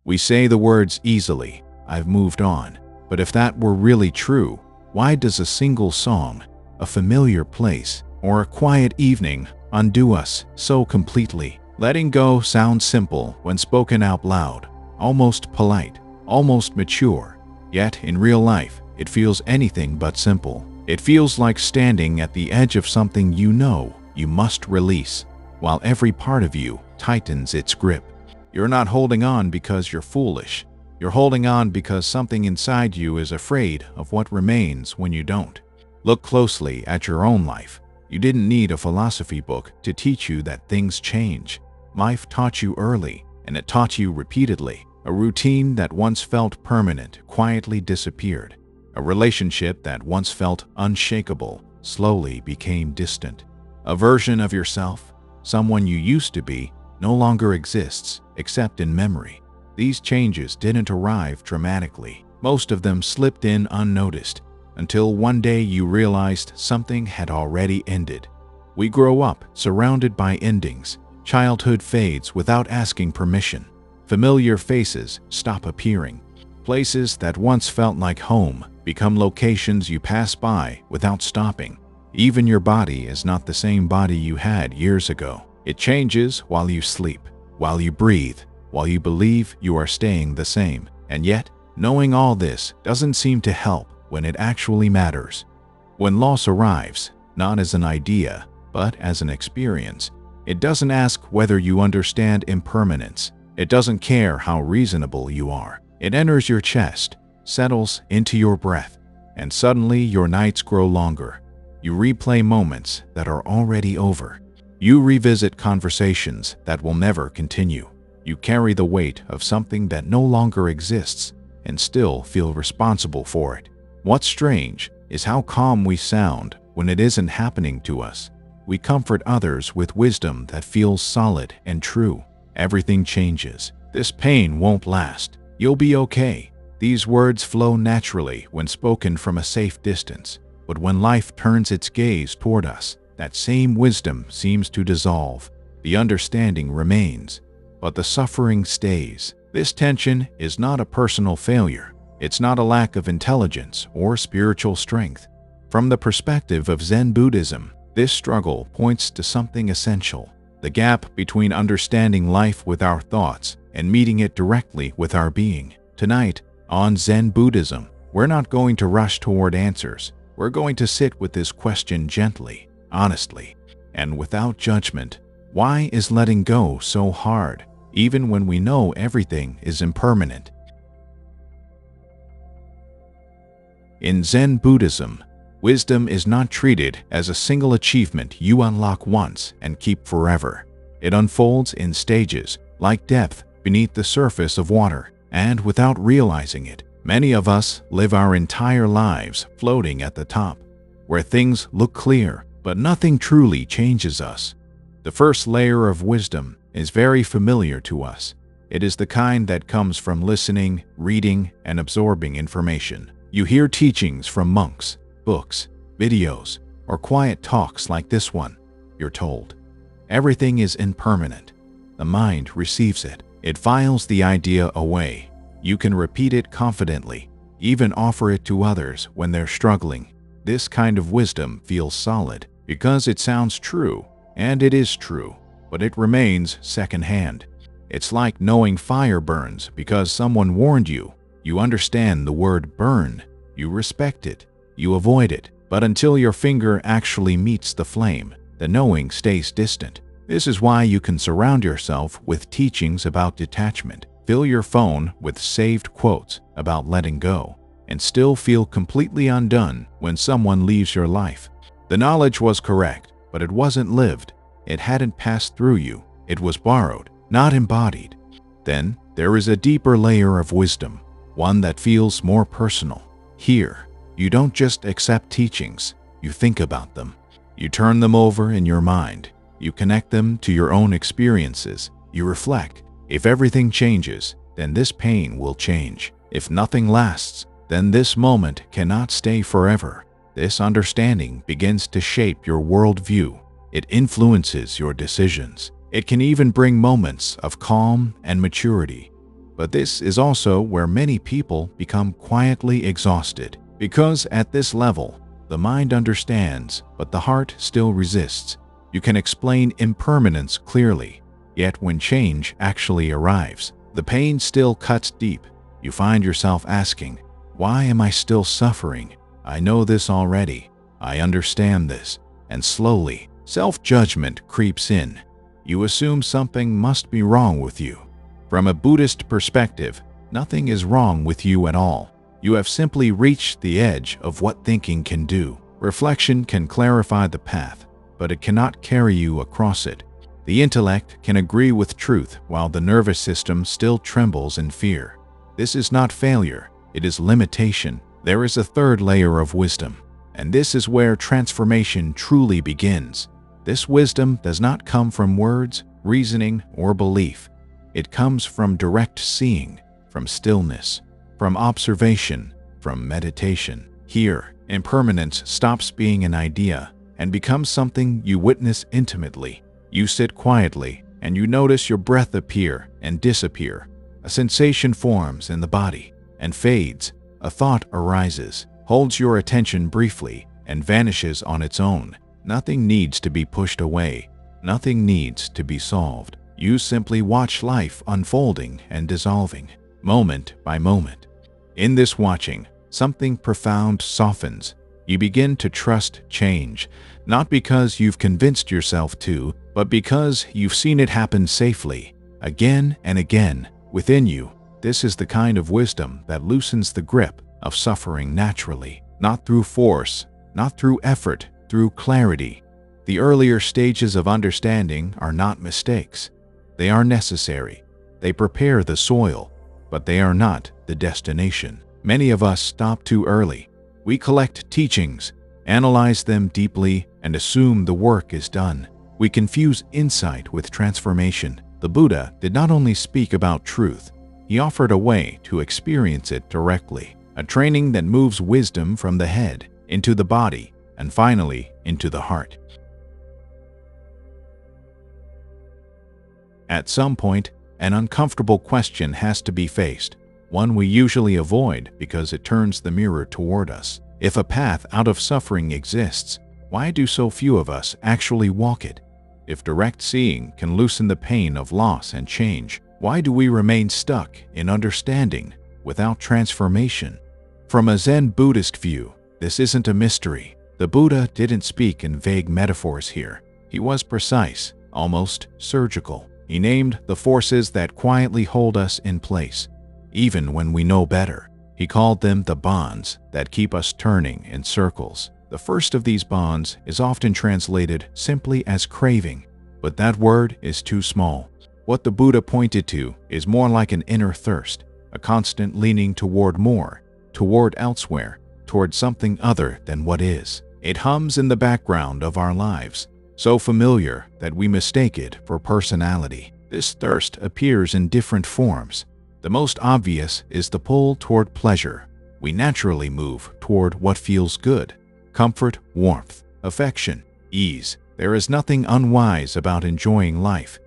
We say the words easily, "I've moved on." But if that were really true, why does a single song, a familiar place, or a quiet evening undo us so completely? Letting go sounds simple when spoken out loud, almost polite, almost mature. Yet in real life, it feels anything but simple. It feels like standing at the edge of something you know you must release, while every part of you tightens its grip. You're not holding on because you're foolish. You're holding on because something inside you is afraid of what remains when you don't. Look closely at your own life. You didn't need a philosophy book to teach you that things change. Life taught you early, and it taught you repeatedly. A routine that once felt permanent quietly disappeared. A relationship that once felt unshakable slowly became distant. A version of yourself, someone you used to be, no longer exists except in memory. These changes didn't arrive dramatically. Most of them slipped in unnoticed, until one day you realized something had already ended. We grow up surrounded by endings. Childhood fades without asking permission. Familiar faces stop appearing. Places that once felt like home become locations you pass by without stopping. Even your body is not the same body you had years ago. It changes while you sleep, while you breathe, while you believe you are staying the same. And yet, knowing all this doesn't seem to help when it actually matters. When loss arrives, not as an idea, but as an experience, it doesn't ask whether you understand impermanence. It doesn't care how reasonable you are. It enters your chest, settles into your breath, and suddenly your nights grow longer. You replay moments that are already over. You revisit conversations that will never continue. You carry the weight of something that no longer exists and still feel responsible for it. What's strange is how calm we sound when it isn't happening to us. We comfort others with wisdom that feels solid and true. Everything changes. This pain won't last. You'll be okay. These words flow naturally when spoken from a safe distance. But when life turns its gaze toward us, that same wisdom seems to dissolve. The understanding remains, but the suffering stays. This tension is not a personal failure. It's not a lack of intelligence or spiritual strength. From the perspective of Zen Buddhism, this struggle points to something essential: the gap between understanding life with our thoughts and meeting it directly with our being. Tonight, on Zen Buddhism, we're not going to rush toward answers. We're going to sit with this question gently, honestly, and without judgment. Why is letting go so hard, even when we know everything is impermanent? In Zen Buddhism, wisdom is not treated as a single achievement you unlock once and keep forever. It unfolds in stages, like depth beneath the surface of water, and without realizing it, many of us live our entire lives floating at the top, where things look clear, but nothing truly changes us. The first layer of wisdom is very familiar to us. It is the kind that comes from listening, reading, and absorbing information. You hear teachings from monks, books, videos, or quiet talks like this one. You're told, everything is impermanent. The mind receives it. It files the idea away. You can repeat it confidently, even offer it to others when they're struggling. This kind of wisdom feels solid because it sounds true, and it is true, but it remains secondhand. It's like knowing fire burns because someone warned you. You understand the word burn, you respect it, you avoid it, but until your finger actually meets the flame, the knowing stays distant. This is why you can surround yourself with teachings about detachment, fill your phone with saved quotes about letting go, and still feel completely undone when someone leaves your life. The knowledge was correct, but it wasn't lived. It hadn't passed through you. It was borrowed, not embodied. Then there is a deeper layer of wisdom, one that feels more personal. Here, you don't just accept teachings, you think about them. You turn them over in your mind. You connect them to your own experiences. You reflect. If everything changes, then this pain will change. If nothing lasts, then this moment cannot stay forever. This understanding begins to shape your worldview. It influences your decisions. It can even bring moments of calm and maturity. But this is also where many people become quietly exhausted, because at this level, the mind understands, but the heart still resists. You can explain impermanence clearly, yet when change actually arrives, the pain still cuts deep. You find yourself asking, "Why am I still suffering? I know this already. I understand this." And slowly, self-judgment creeps in. You assume something must be wrong with you. From a Buddhist perspective, nothing is wrong with you at all. You have simply reached the edge of what thinking can do. Reflection can clarify the path, but it cannot carry you across it. The intellect can agree with truth while the nervous system still trembles in fear. This is not failure, it is limitation. There is a third layer of wisdom, and this is where transformation truly begins. This wisdom does not come from words, reasoning, or belief. It comes from direct seeing, from stillness, from observation, from meditation. Here, impermanence stops being an idea and becomes something you witness intimately. You sit quietly and you notice your breath appear and disappear. A sensation forms in the body and fades. A thought arises, holds your attention briefly, and vanishes on its own. Nothing needs to be pushed away. Nothing needs to be solved. You simply watch life unfolding and dissolving, moment by moment. In this watching, something profound softens. You begin to trust change, not because you've convinced yourself to, but because you've seen it happen safely, again and again, within you. This is the kind of wisdom that loosens the grip of suffering naturally, not through force, not through effort, through clarity. The earlier stages of understanding are not mistakes. They are necessary. They prepare the soil, but they are not the destination. Many of us stop too early. We collect teachings, analyze them deeply, and assume the work is done. We confuse insight with transformation. The Buddha did not only speak about truth, he offered a way to experience it directly, a training that moves wisdom from the head into the body and finally into the heart. At some point, an uncomfortable question has to be faced, one we usually avoid because it turns the mirror toward us. If a path out of suffering exists, why do so few of us actually walk it? If direct seeing can loosen the pain of loss and change, why do we remain stuck in understanding without transformation? From a Zen Buddhist view, this isn't a mystery. The Buddha didn't speak in vague metaphors here. He was precise, almost surgical. He named the forces that quietly hold us in place, even when we know better. He called them the bonds that keep us turning in circles. The first of these bonds is often translated simply as craving, but that word is too small. What the Buddha pointed to is more like an inner thirst, a constant leaning toward more, toward elsewhere, toward something other than what is. It hums in the background of our lives, so familiar that we mistake it for personality. This thirst appears in different forms. The most obvious is the pull toward pleasure. We naturally move toward what feels good: comfort, warmth, affection, ease. There is nothing unwise about enjoying life.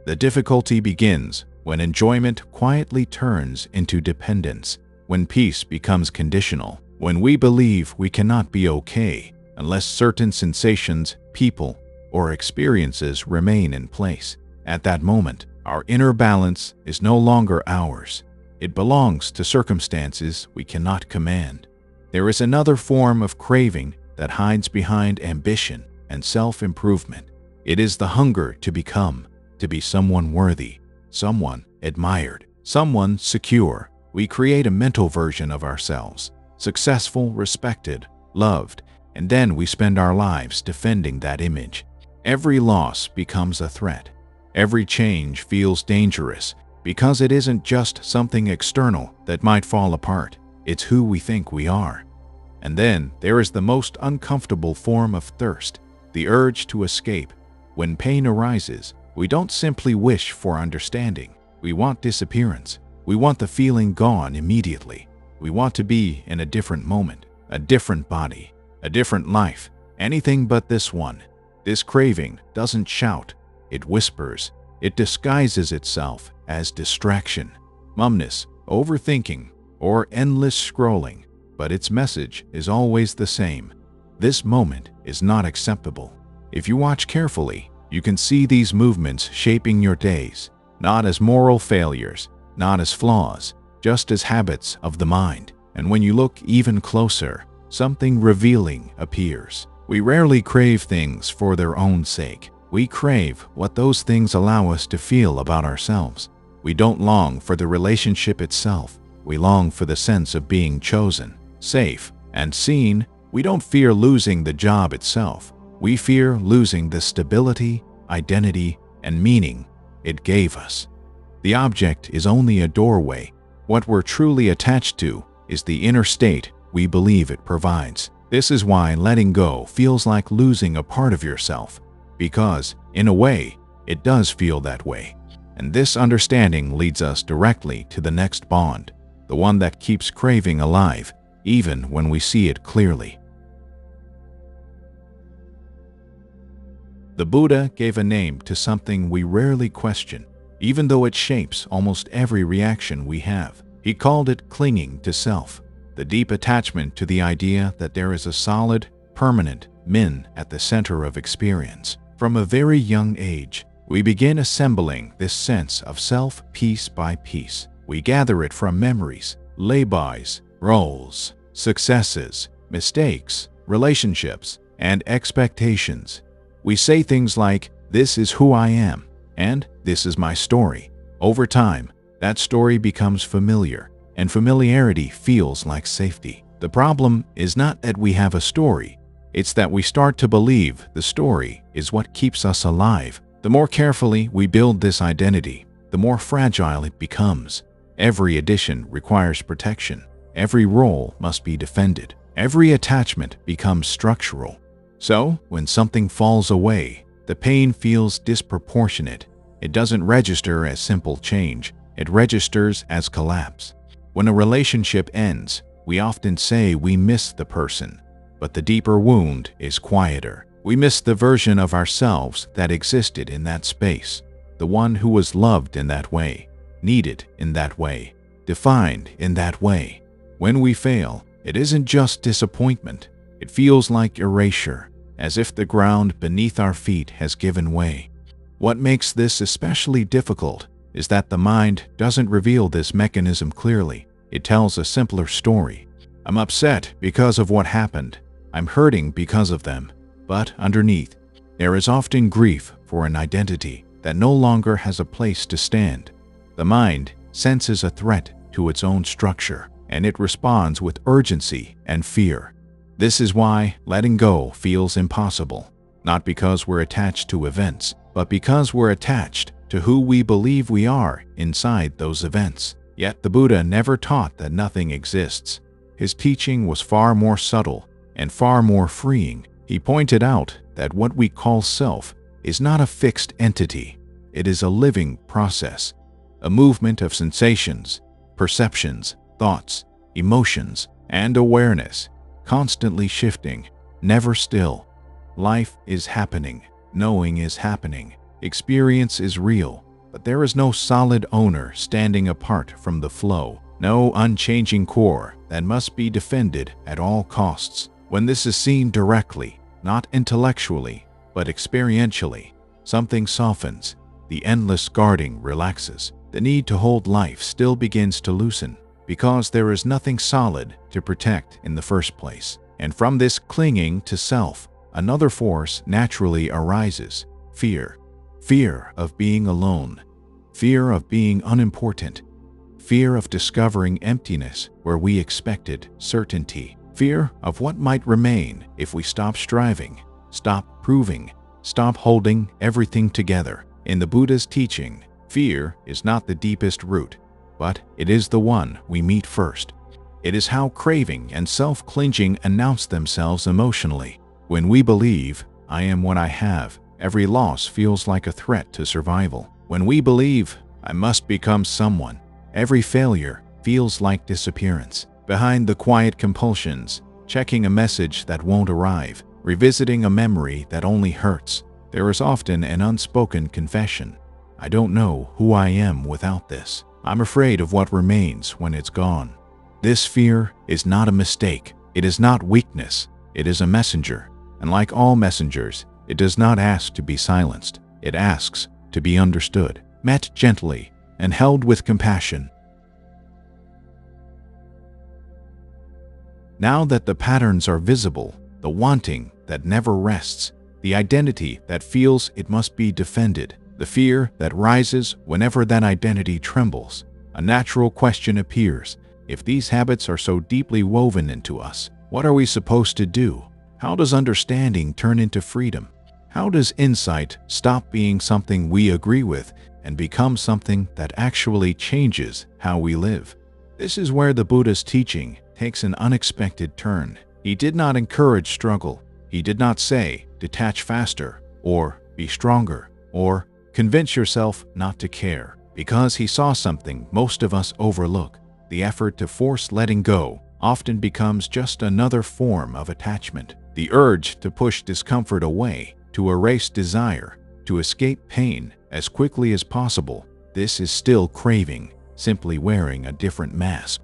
The difficulty begins when enjoyment quietly turns into dependence, when peace becomes conditional, when we believe we cannot be okay unless certain sensations, people, or experiences remain in place. At that moment, our inner balance is no longer ours. It belongs to circumstances we cannot command. There is another form of craving that hides behind ambition and self-improvement. It is the hunger to become, to be someone worthy, someone admired, someone secure. We create a mental version of ourselves, successful, respected, loved, and then we spend our lives defending that image. Every loss becomes a threat. Every change feels dangerous because it isn't just something external that might fall apart. It's who we think we are. And then there is the most uncomfortable form of thirst, the urge to escape. When pain arises, we don't simply wish for understanding. We want disappearance. We want the feeling gone immediately. We want to be in a different moment, a different body, a different life, anything but this one. This craving doesn't shout, it whispers. It disguises itself as distraction. numbness, overthinking, or endless scrolling, but its message is always the same. This moment is not acceptable. If you watch carefully, you can see these movements shaping your days, not as moral failures, not as flaws, just as habits of the mind. And when you look even closer, something revealing appears. We rarely crave things for their own sake. We crave what those things allow us to feel about ourselves. We don't long for the relationship itself. We long for the sense of being chosen, safe, and seen. We don't fear losing the job itself. We fear losing the stability, identity, and meaning it gave us. The object is only a doorway. What we're truly attached to is the inner state we believe it provides. This is why letting go feels like losing a part of yourself, because, in a way, it does feel that way. And this understanding leads us directly to the next bond, the one that keeps craving alive, even when we see it clearly. The Buddha gave a name to something we rarely question, even though it shapes almost every reaction we have. He called it clinging to self, the deep attachment to the idea that there is a solid, permanent min at the center of experience. From a very young age, we begin assembling this sense of self piece by piece. We gather it from memories, laybys, roles, successes, mistakes, relationships, and expectations. We say things like, "This is who I am," and "This is my story." Over time, that story becomes familiar, and familiarity feels like safety. The problem is not that we have a story, it's that we start to believe the story is what keeps us alive. The more carefully we build this identity, the more fragile it becomes. Every addition requires protection. Every role must be defended. Every attachment becomes structural. So, when something falls away, the pain feels disproportionate. It doesn't register as simple change. It registers as collapse. When a relationship ends, we often say we miss the person, but the deeper wound is quieter. We miss the version of ourselves that existed in that space, the one who was loved in that way, needed in that way, defined in that way. When we fail, it isn't just disappointment. It feels like erasure, as if the ground beneath our feet has given way. What makes this especially difficult is that the mind doesn't reveal this mechanism clearly. It tells a simpler story. I'm upset because of what happened. I'm hurting because of them. But underneath, there is often grief for an identity that no longer has a place to stand. The mind senses a threat to its own structure, and it responds with urgency and fear. This is why letting go feels impossible, not because we're attached to events, but because we're attached to who we believe we are inside those events. Yet the Buddha never taught that nothing exists. His teaching was far more subtle and far more freeing. He pointed out that what we call self is not a fixed entity. It is a living process, a movement of sensations, perceptions, thoughts, emotions, and awareness, constantly shifting, never still. Life is happening, knowing is happening, experience is real, but there is no solid owner standing apart from the flow, no unchanging core that must be defended at all costs. When this is seen directly, not intellectually, but experientially, something softens, the endless guarding relaxes, the need to hold life still begins to loosen, because there is nothing solid to protect in the first place. And from this clinging to self, another force naturally arises: fear. Fear of being alone, fear of being unimportant, fear of discovering emptiness where we expected certainty, fear of what might remain if we stop striving, stop proving, stop holding everything together. In the Buddha's teaching, fear is not the deepest root, but it is the one we meet first. It is how craving and self-clinging announce themselves emotionally. When we believe, "I am what I have," every loss feels like a threat to survival. When we believe, "I must become someone," every failure feels like disappearance. Behind the quiet compulsions, checking a message that won't arrive, revisiting a memory that only hurts, there is often an unspoken confession: "I don't know who I am without this." I'm afraid of what remains when it's gone. This fear is not a mistake. It is not weakness. It is a messenger. And like all messengers, it does not ask to be silenced. It asks to be understood, met gently, and held with compassion. Now that the patterns are visible, the wanting that never rests, the identity that feels it must be defended, the fear that rises whenever that identity trembles, a natural question appears. If these habits are so deeply woven into us, what are we supposed to do? How does understanding turn into freedom? How does insight stop being something we agree with and become something that actually changes how we live? This is where the Buddha's teaching takes an unexpected turn. He did not encourage struggle. He did not say, detach faster, or be stronger, or convince yourself not to care, because he saw something most of us overlook. The effort to force letting go often becomes just another form of attachment. The urge to push discomfort away, to erase desire, to escape pain as quickly as possible. This is still craving, simply wearing a different mask.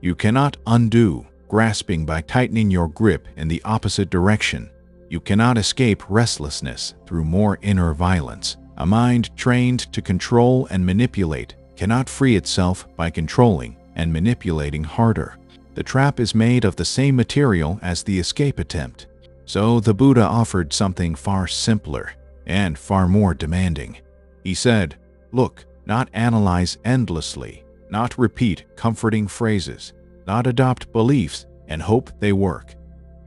You cannot undo grasping by tightening your grip in the opposite direction. You cannot escape restlessness through more inner violence. A mind trained to control and manipulate cannot free itself by controlling and manipulating harder. The trap is made of the same material as the escape attempt. So the Buddha offered something far simpler and far more demanding. He said, look, not analyze endlessly, not repeat comforting phrases, not adopt beliefs and hope they work.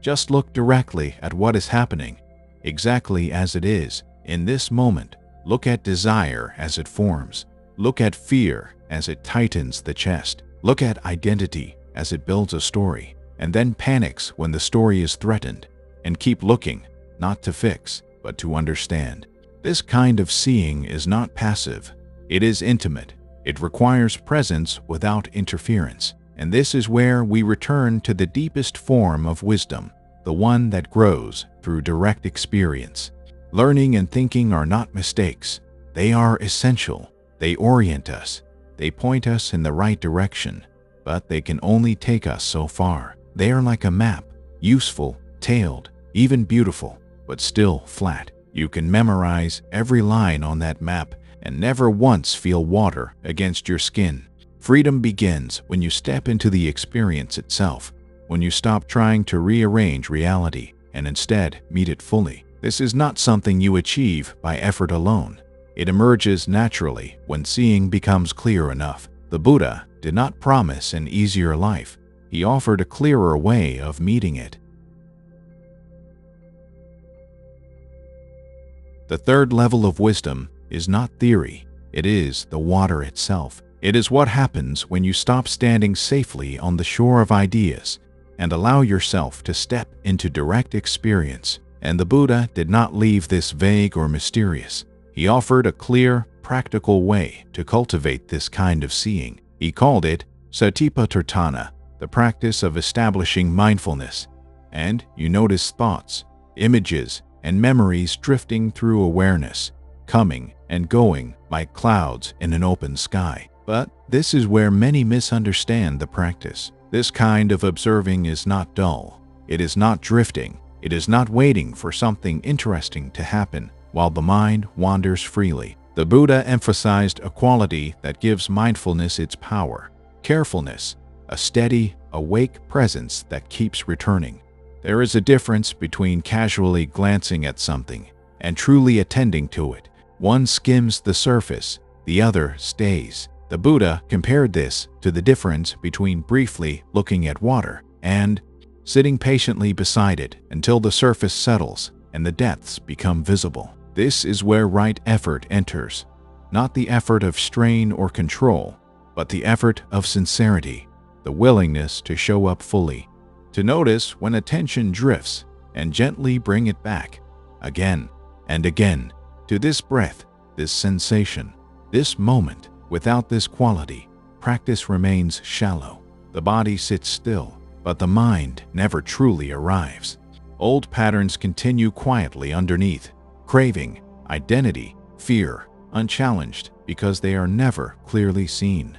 Just look directly at what is happening, exactly as it is, in this moment. Look at desire as it forms. Look at fear as it tightens the chest. Look at identity as it builds a story, and then panics when the story is threatened. And keep looking, not to fix, but to understand. This kind of seeing is not passive. It is intimate. It requires presence without interference. And this is where we return to the deepest form of wisdom, the one that grows through direct experience. Learning and thinking are not mistakes. They are essential. They orient us. They point us in the right direction, but they can only take us so far. They are like a map, useful, tailed, even beautiful, but still flat. You can memorize every line on that map and never once feel water against your skin. Freedom begins when you step into the experience itself, when you stop trying to rearrange reality and instead meet it fully. This is not something you achieve by effort alone. It emerges naturally when seeing becomes clear enough. The Buddha did not promise an easier life. He offered a clearer way of meeting it. The third level of wisdom is not theory. It is the water itself. It is what happens when you stop standing safely on the shore of ideas and allow yourself to step into direct experience. And the Buddha did not leave this vague or mysterious. He offered a clear, practical way to cultivate this kind of seeing. He called it Satipatthana, the practice of establishing mindfulness. And you notice thoughts, images, and memories drifting through awareness, coming and going like clouds in an open sky. But this is where many misunderstand the practice. This kind of observing is not dull. It is not drifting. It is not waiting for something interesting to happen while the mind wanders freely. The Buddha emphasized a quality that gives mindfulness its power: carefulness, a steady, awake presence that keeps returning. There is a difference between casually glancing at something and truly attending to it. One skims the surface, the other stays. The Buddha compared this to the difference between briefly looking at water and sitting patiently beside it until the surface settles and the depths become visible. This is where right effort enters, not the effort of strain or control, but the effort of sincerity, the willingness to show up fully, to notice when attention drifts and gently bring it back, again and again, to this breath, this sensation, this moment. Without this quality, practice remains shallow. The body sits still, but the mind never truly arrives. Old patterns continue quietly underneath: craving, identity, fear, unchallenged because they are never clearly seen.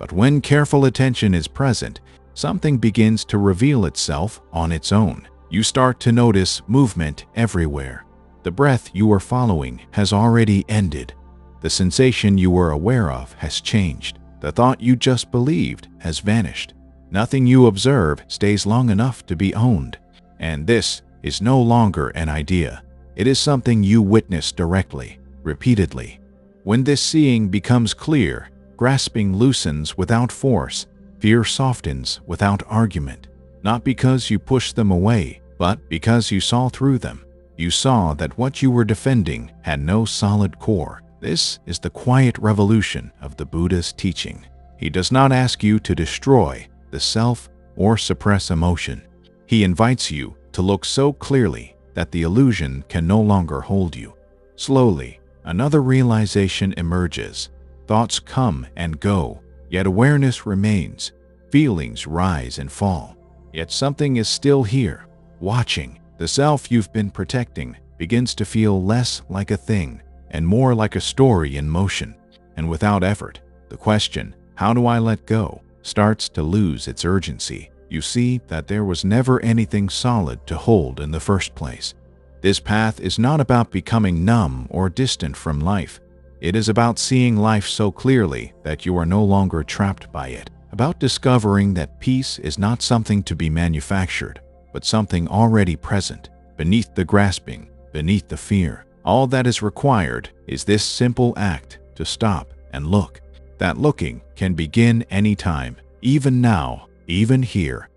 But when careful attention is present, something begins to reveal itself on its own. You start to notice movement everywhere. The breath you were following has already ended. The sensation you were aware of has changed. The thought you just believed has vanished. Nothing you observe stays long enough to be owned. And this is no longer an idea. It is something you witness directly, repeatedly. When this seeing becomes clear, grasping loosens without force, fear softens without argument. Not because you pushed them away, but because you saw through them. You saw that what you were defending had no solid core. This is the quiet revolution of the Buddha's teaching. He does not ask you to destroy the self or suppress emotion. He invites you to look so clearly that the illusion can no longer hold you. Slowly, another realization emerges. Thoughts come and go, yet awareness remains. Feelings rise and fall, yet something is still here, watching. The self you've been protecting begins to feel less like a thing and more like a story in motion. And without effort, the question, "How do I let go?" starts to lose its urgency. You see that there was never anything solid to hold in the first place. This path is not about becoming numb or distant from life. It is about seeing life so clearly that you are no longer trapped by it. About discovering that peace is not something to be manufactured, but something already present, beneath the grasping, beneath the fear. All that is required is this simple act to stop and look. That looking can begin anytime, even now, even here,